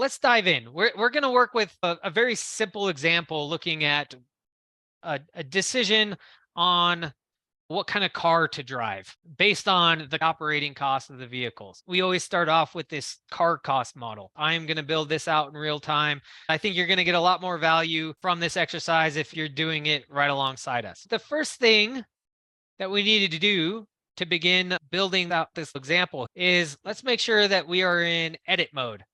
let's dive in. We're going to work with a very simple example looking at a decision on what kind of car to drive based on the operating cost of the vehicles. We always start off with this car cost model. I'm going to build this out in real time. I think you're going to get a lot more value from this exercise if you're doing it right alongside us. The first thing that we needed to do to begin building out this example is let's make sure that we are in edit mode.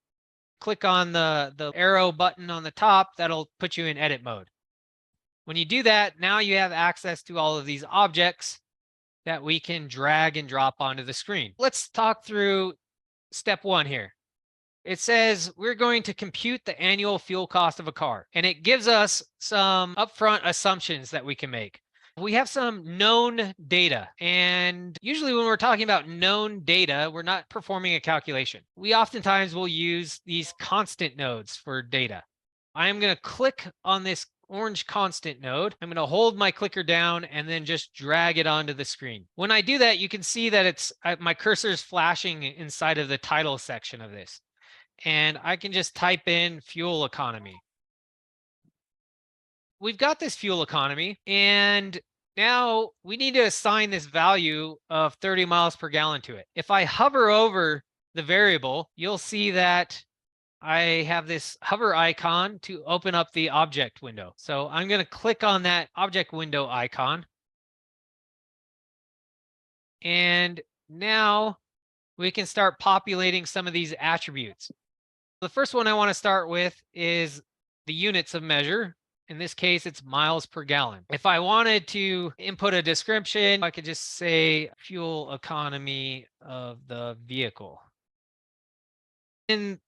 Click on the arrow button on the top. That'll put you in edit mode. When you do that, now you have access to all of these objects that we can drag and drop onto the screen. Let's talk through step one here. It says we're going to compute the annual fuel cost of a car, and it gives us some upfront assumptions that we can make. We have some known data, and usually when we're talking about known data, we're not performing a calculation. We oftentimes will use these constant nodes for data. I am going to click on this orange constant node. I'm going to hold my clicker down and then just drag it onto the screen. When I do that, you can see that it's my cursor is flashing inside of the title section of this. And I can just type in fuel economy. We've got this fuel economy, and now we need to assign this value of 30 miles per gallon to it. If I hover over the variable, you'll see that I have this hover icon to open up the object window. So I'm going to click on that object window icon. And now we can start populating some of these attributes. The first one I want to start with is the units of measure. In this case, it's miles per gallon. If I wanted to input a description, I could just say fuel economy of the vehicle. In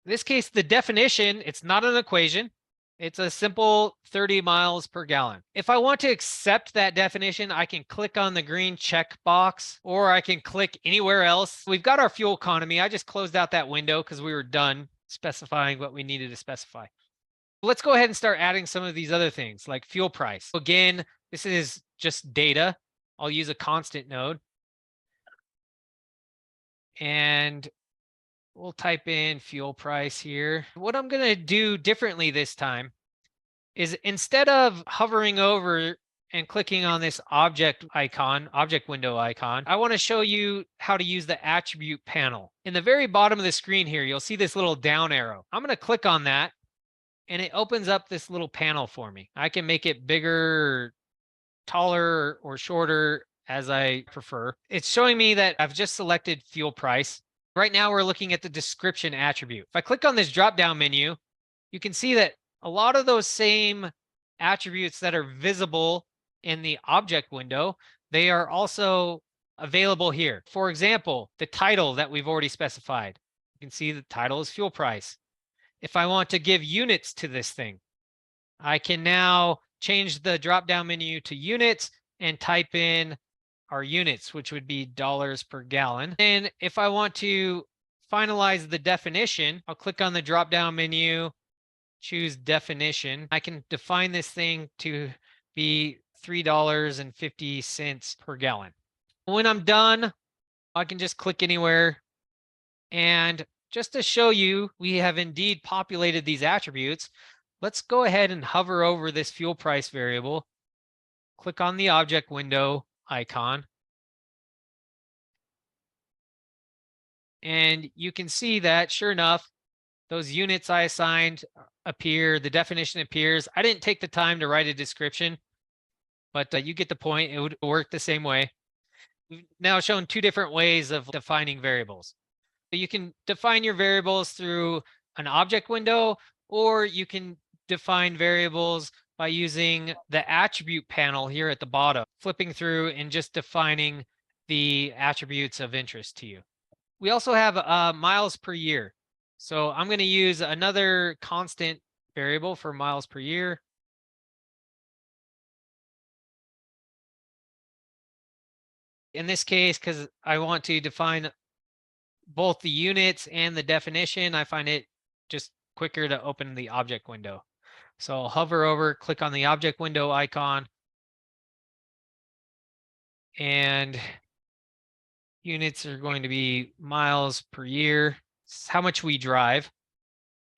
this case, the definition, it's not an equation. It's a simple 30 miles per gallon. If I want to accept that definition, I can click on the green check box, or I can click anywhere else. We've got our fuel economy. I just closed out that window because we were done specifying what we needed to specify. Let's go ahead and start adding some of these other things like fuel price. Again, this is just data. I'll use a constant node. And we'll type in fuel price here. What I'm going to do differently this time is instead of hovering over and clicking on this object icon, object window icon, I want to show you how to use the attribute panel. In the very bottom of the screen here, you'll see this little down arrow. I'm going to click on that, and it opens up this little panel for me. I can make it bigger, taller, or shorter as I prefer. It's showing me that I've just selected fuel price. Right now, we're looking at the description attribute. If I click on this drop-down menu, you can see that a lot of those same attributes that are visible in the object window, they are also available here. For example, the title that we've already specified. You can see the title is fuel price. If I want to give units to this thing, I can now change the drop-down menu to units and type in our units, which would be dollars per gallon. And if I want to finalize the definition, I'll click on the drop-down menu, choose definition. I can define this thing to be $3.50 per gallon. When I'm done, I can just click anywhere. And just to show you, we have indeed populated these attributes. Let's go ahead and hover over this fuel price variable. Click on the object window icon. And you can see that, sure enough, those units I assigned appear, the definition appears. I didn't take the time to write a description, but you get the point. It would work the same way. We've now shown two different ways of defining variables. So you can define your variables through an object window, or you can define variables by using the attribute panel here at the bottom, flipping through and just defining the attributes of interest to you. We also have miles per year. So I'm going to use another constant variable for miles per year. In this case, because I want to define both the units and the definition, I find it just quicker to open the object window. So I'll hover over, click on the object window icon, and units are going to be miles per year. It's how much we drive.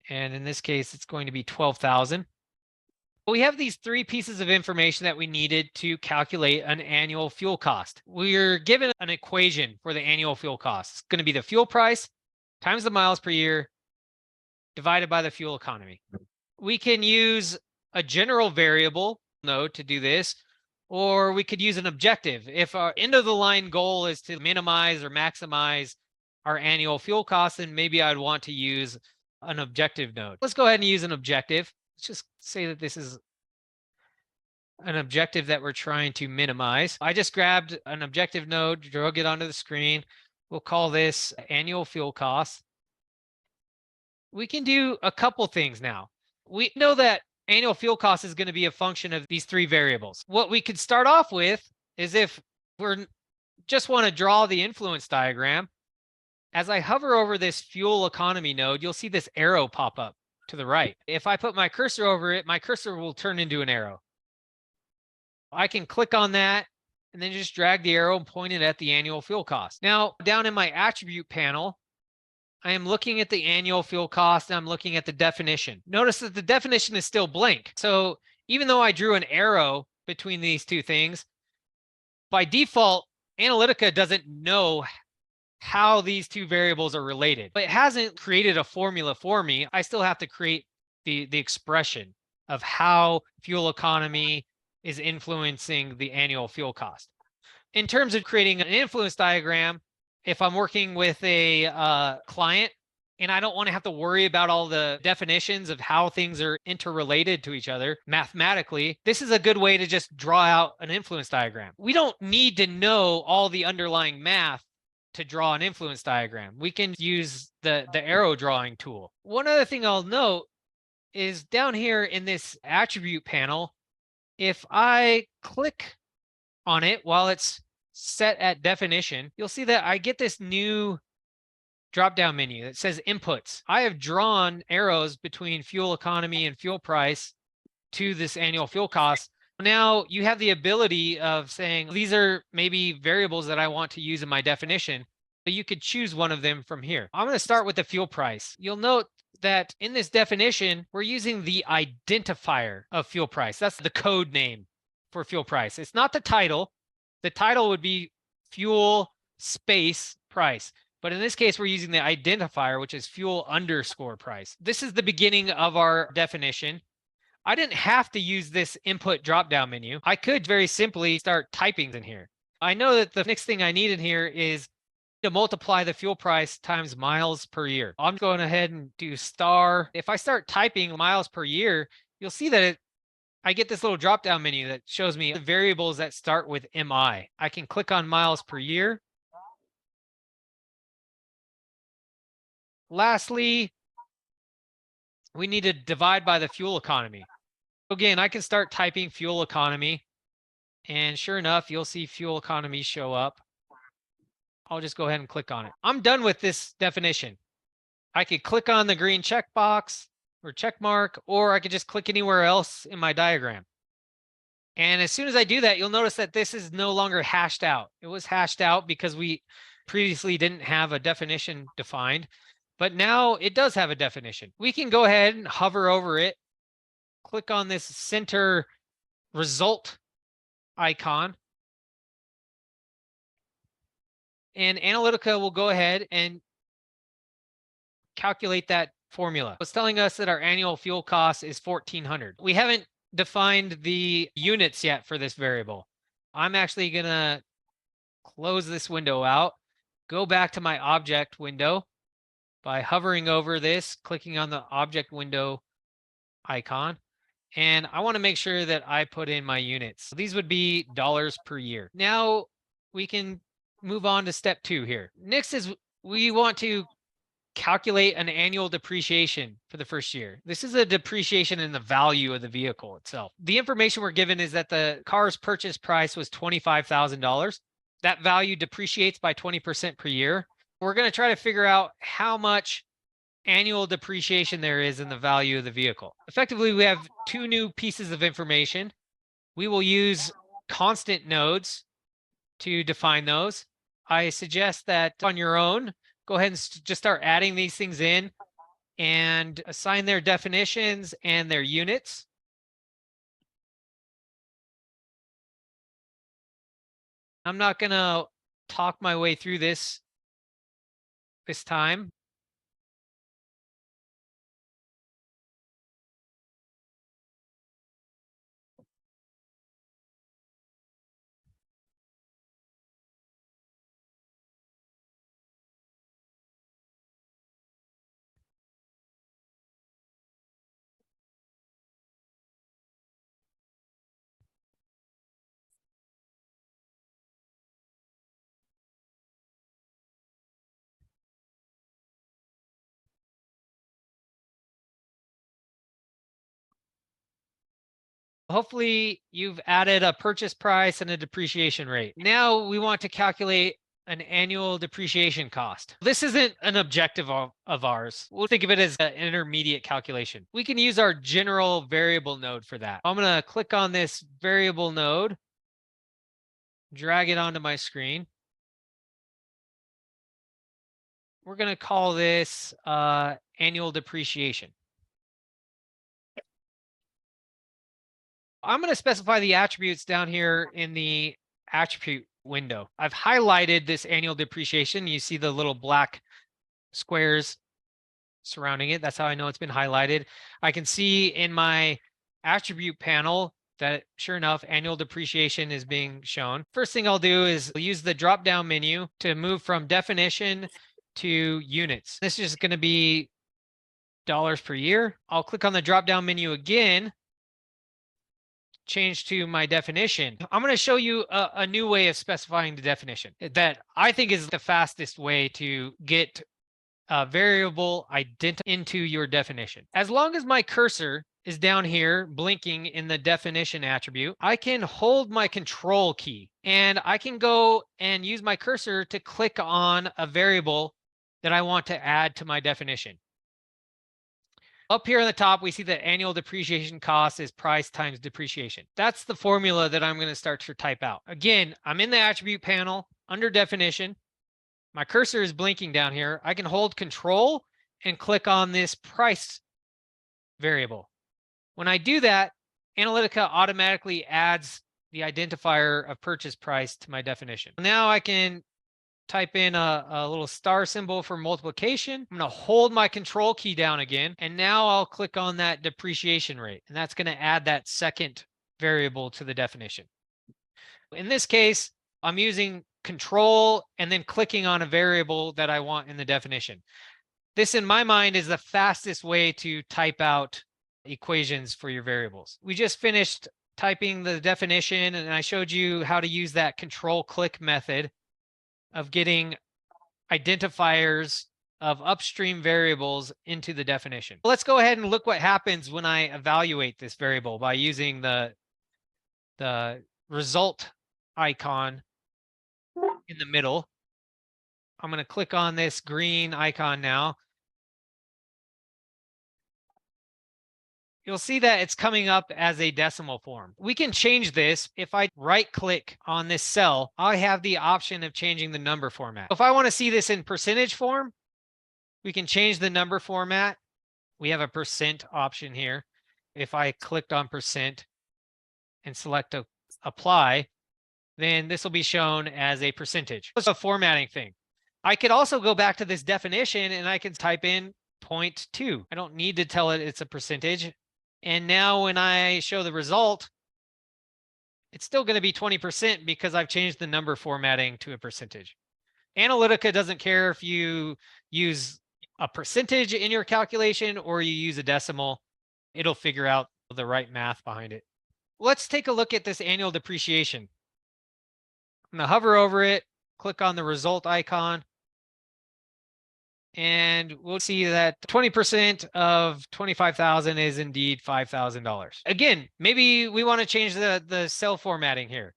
And in this case, it's going to be 12,000. We have these three pieces of information that we needed to calculate an annual fuel cost. We're given an equation for the annual fuel cost. It's going to be the fuel price times the miles per year divided by the fuel economy. We can use a general variable node to do this, or we could use an objective. If our end of the line goal is to minimize or maximize our annual fuel costs, then maybe I'd want to use an objective node. Let's go ahead and use an objective. Let's just say that this is an objective that we're trying to minimize. I just grabbed an objective node, drug it onto the screen. We'll call this annual fuel costs. We can do a couple things now. We know that annual fuel cost is going to be a function of these three variables. What we could start off with is if we're just want to draw the influence diagram, as I hover over this fuel economy node, you'll see this arrow pop up to the right. If I put my cursor over it, my cursor will turn into an arrow. I can click on that and then just drag the arrow and point it at the annual fuel cost. Now, down in my attribute panel, I am looking at the annual fuel cost and I'm looking at the definition. Notice that the definition is still blank. So even though I drew an arrow between these two things, by default, Analytica doesn't know how these two variables are related. But it hasn't created a formula for me. I still have to create the expression of how fuel economy is influencing the annual fuel cost. In terms of creating an influence diagram, if I'm working with a client and I don't want to have to worry about all the definitions of how things are interrelated to each other mathematically, this is a good way to just draw out an influence diagram. We don't need to know all the underlying math to draw an influence diagram. We can use the arrow drawing tool. One other thing I'll note is down here in this attribute panel, if I click on it while it's set at definition, you'll see that I get this new drop-down menu that says inputs. I have drawn arrows between fuel economy and fuel price to this annual fuel cost. Now you have the ability of saying, these are maybe variables that I want to use in my definition. So you could choose one of them from here. I'm going to start with the fuel price. You'll note that in this definition, we're using the identifier of fuel price. That's the code name for fuel price. It's not the title. The title would be fuel space price. But in this case, we're using the identifier, which is fuel underscore price. This is the beginning of our definition. I didn't have to use this input drop-down menu. I could very simply start typing in here. I know that the next thing I need in here is to multiply the fuel price times miles per year. I'm going ahead and do star. If I start typing miles per year, you'll see that I get this little drop-down menu that shows me the variables that start with MI. I can click on miles per year. Lastly, we need to divide by the fuel economy. Again, I can start typing fuel economy, and sure enough, you'll see fuel economy show up. I'll just go ahead and click on it. I'm done with this definition. I could click on the green checkbox or check mark, or I could just click anywhere else in my diagram. And as soon as I do that, you'll notice that this is no longer hashed out. It was hashed out because we previously didn't have a definition defined, but now it does have a definition. We can go ahead and hover over it, click on this center result icon, and Analytica will go ahead and calculate that formula. It's telling us that our annual fuel cost is 1,400. We haven't defined the units yet for this variable. I'm actually going to close this window out, go back to my object window by hovering over this, clicking on the object window icon. And I want to make sure that I put in my units. These would be dollars per year. Now we can move on to step 2 here. Next is we want to calculate an annual depreciation for the first year. This is a depreciation in the value of the vehicle itself. The information we're given is that the car's purchase price was $25,000. That value depreciates by 20% per year. We're going to try to figure out how much annual depreciation there is in the value of the vehicle. Effectively, we have 2 new pieces of information. We will use constant nodes to define those. I suggest that on your own, go ahead and just start adding these things in and assign their definitions and their units. I'm not going to talk my way through this time. Hopefully you've added a purchase price and a depreciation rate. Now we want to calculate an annual depreciation cost. This isn't an objective of ours. We'll think of it as an intermediate calculation. We can use our general variable node for that. I'm going to click on this variable node, drag it onto my screen. We're going to call this annual depreciation. I'm going to specify the attributes down here in the attribute window. I've highlighted this annual depreciation. You see the little black squares surrounding it. That's how I know it's been highlighted. I can see in my attribute panel that sure enough, annual depreciation is being shown. First thing I'll do is use the drop-down menu to move from definition to units. This is going to be dollars per year. I'll click on the drop-down menu again, change to my definition. I'm going to show you a new way of specifying the definition that I think is the fastest way to get a variable into your definition. As long as my cursor is down here blinking in the definition attribute, I can hold my control key and I can go and use my cursor to click on a variable that I want to add to my definition. Up here on the top, we see that annual depreciation cost is price times depreciation. That's the formula that I'm going to start to type out. Again, I'm in the attribute panel under definition. My cursor is blinking down here. I can hold control and click on this price variable. When I do that, Analytica automatically adds the identifier of purchase price to my definition. Now I can type in a little star symbol for multiplication. I'm going to hold my control key down again, and now I'll click on that depreciation rate, and that's going to add that second variable to the definition. In this case, I'm using control and then clicking on a variable that I want in the definition. This, in my mind, is the fastest way to type out equations for your variables. We just finished typing the definition, and I showed you how to use that control click method of getting identifiers of upstream variables into the definition. Let's go ahead and look what happens when I evaluate this variable by using the result icon in the middle. I'm going to click on this green icon now. You'll see that it's coming up as a decimal form. We can change this. If I right click on this cell, I have the option of changing the number format. If I want to see this in percentage form, we can change the number format. We have a percent option here. If I clicked on percent and select apply, then this will be shown as a percentage. It's a formatting thing. I could also go back to this definition and I can type in 0.2. I don't need to tell it it's a percentage. And now when I show the result, it's still going to be 20% because I've changed the number formatting to a percentage. Analytica doesn't care if you use a percentage in your calculation or you use a decimal. It'll figure out the right math behind it. Let's take a look at this annual depreciation. I'm going to hover over it, click on the result icon, and we'll see that 20% of 25,000 is indeed $5,000. Again, maybe we want to change the cell formatting here.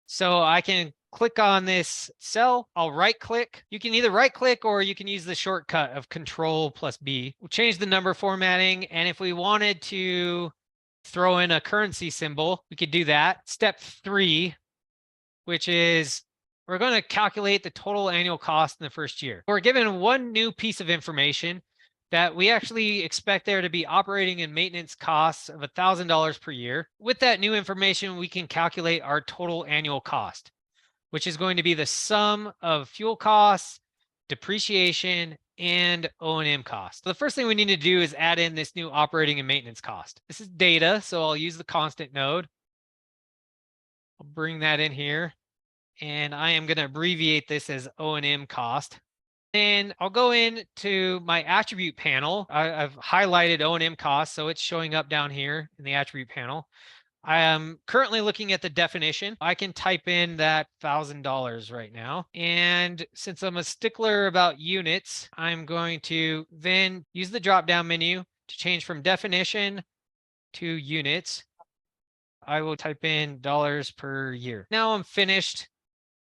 So I can click on this cell. I'll right click. You can either right click or you can use the shortcut of Control plus B. We'll change the number formatting. And if we wanted to throw in a currency symbol, we could do that. Step 3, which is we're going to calculate the total annual cost in the first year. We're given one new piece of information. that we actually expect there to be operating and maintenance costs of $1,000 per year. With that new information, we can calculate our total annual cost, which is going to be the sum of fuel costs, depreciation, and O&M costs. So the first thing we need to do is add in this new operating and maintenance cost. This is data, so I'll use the constant node. I'll bring that in here, and I am going to abbreviate this as O&M cost. And I'll go into my attribute panel. I've highlighted O&M costs, so it's showing up down here in the attribute panel. I am currently looking at the definition. I can type in that $1,000 right now. And since I'm a stickler about units, I'm going to then use the drop-down menu to change from definition to units. I will type in dollars per year. Now I'm finished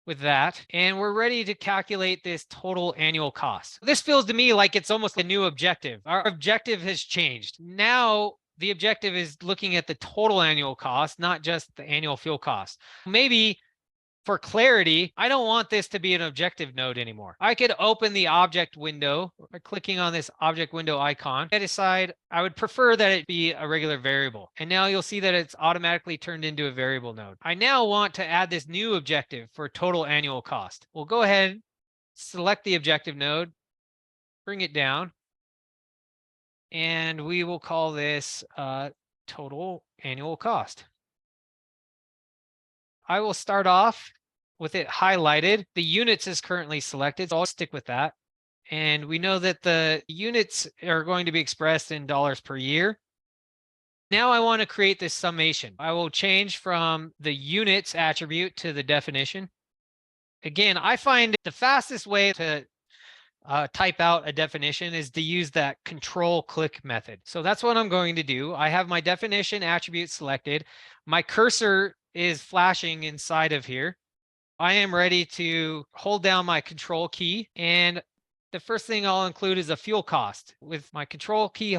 with that, and we're ready to calculate this total annual cost. This feels to me like it's almost a new objective. Our objective has changed. Now the objective is looking at the total annual cost, not just the annual fuel cost. Maybe for clarity, I don't want this to be an objective node anymore. I could open the object window by clicking on this object window icon. I decide I would prefer that it be a regular variable. And now you'll see that it's automatically turned into a variable node. I now want to add this new objective for total annual cost. We'll go ahead, select the objective node, bring it down, and we will call this total annual cost. I will start off with it highlighted. The units is currently selected, so I'll stick with that. And we know that the units are going to be expressed in dollars per year. Now I want to create this summation. I will change from the units attribute to the definition. Again, I find the fastest way to type out a definition is to use that control click method. So that's what I'm going to do. I have my definition attribute selected. My cursor is flashing inside of here. I am ready to hold down my control key, and the first thing I'll include is a fuel cost. With my control key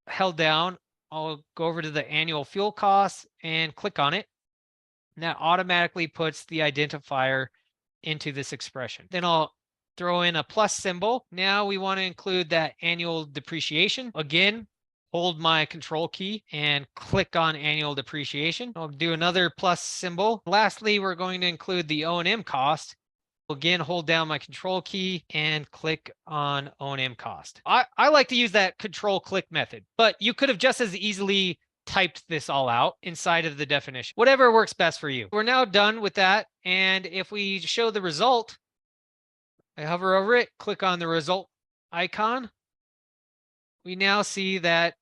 held down, I'll go over to the annual fuel costs and click on it. And that automatically puts the identifier into this expression. Then I'll throw in a plus symbol. Now we want to include that annual depreciation. Again, hold my control key and click on annual depreciation. I'll do another plus symbol. Lastly, we're going to include the O&M cost. Again, hold down my control key and click on O&M cost. I like to use that control click method, but you could have just as easily typed this all out inside of the definition. Whatever works best for you. We're now done with that. And if we show the result, I hover over it, click on the result icon. We now see that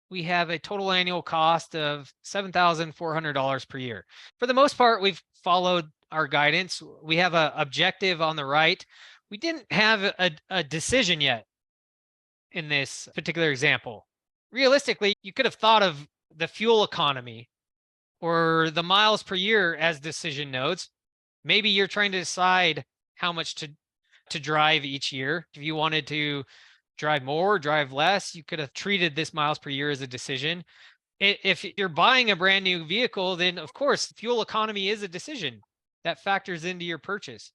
we have a total annual cost of $7,400 per year. For the most part, we've followed our guidance. We have an objective on the right. We didn't have a decision yet in this particular example. Realistically, you could have thought of the fuel economy or the miles per year as decision nodes. Maybe you're trying to decide how much to drive each year. If you wanted to drive more, drive less, you could have treated this miles per year as a decision. If you're buying a brand new vehicle, then of course, fuel economy is a decision that factors into your purchase.